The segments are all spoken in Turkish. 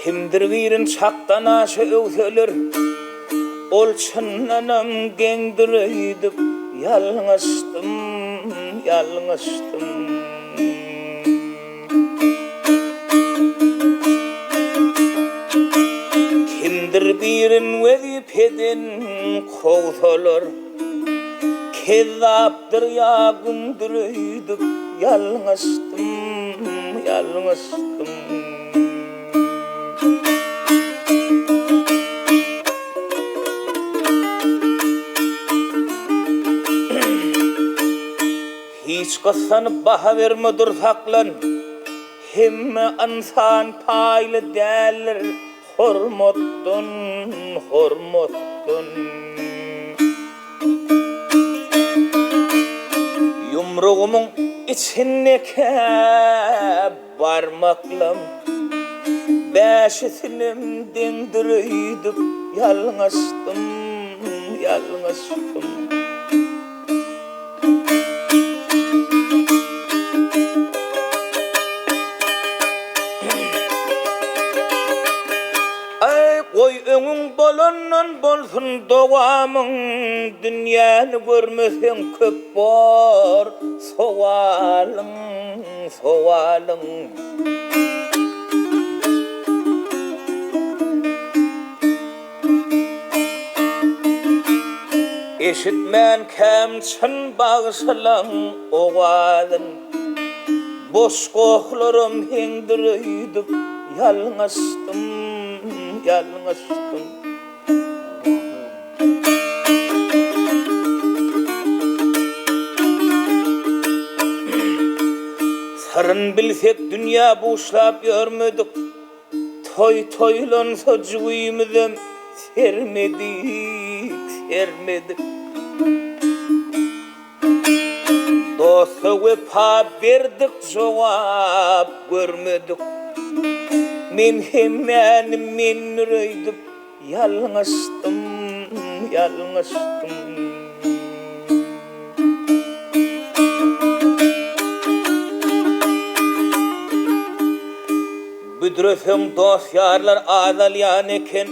Kimdir birin çaktanaşı öğselir, ol çınlanam gendir öydüp, yalnızdım, yalnızdım. Kimdir birin vazifeden kovsalar, kezzaptır yağımdır öydüp, yalnızdım, yalnızdım. Hiç kıssanıp baha verme dursaklan, himme insan paylı derler, hormottun, hormottun. Yumruğumun içindeki barmaklam, beşisinim dindiriydim, yalnızdım, yalnızdım. Oy önün bolondan bolsun doğamın, dünyanı görmesen köp bor, soğalın, soğalın. Eşitmen kemçin bağışılan oğalın, boş koklarım hendiriydim, yalnızdım, yalnızdım. Sarın bilsek dünya boşlap görmedik, toy toylansa cüyümüzüm sermedik, sermedik. Dostu vefa verdik, cevap görmedik. Men hemenim men yüreğdim, yalnızdım, yalnızdım. Büdröfüm dost yarlar ağlayan eken,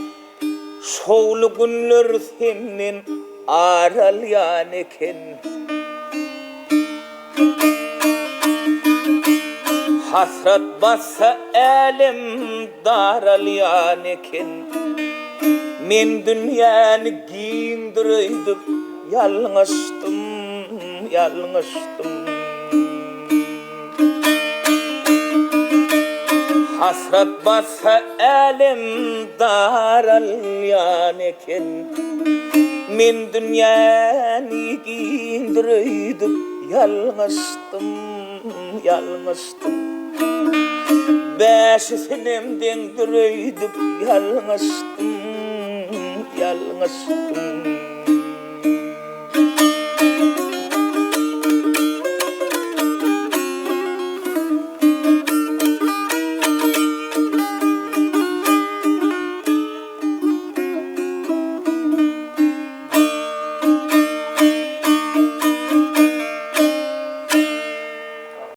şoğlu günler senin ağlayan eken. Hasret bassa elim daralayan eken, men dünyanı giyindireydim, yalnızdım, yalnızdım. Hasret bassa elim daralayan eken, men dünyanı giyindireydim, yalnızdım, yalnızdım. Beşisinim dindireydim, yalnızdım, yalnızdım.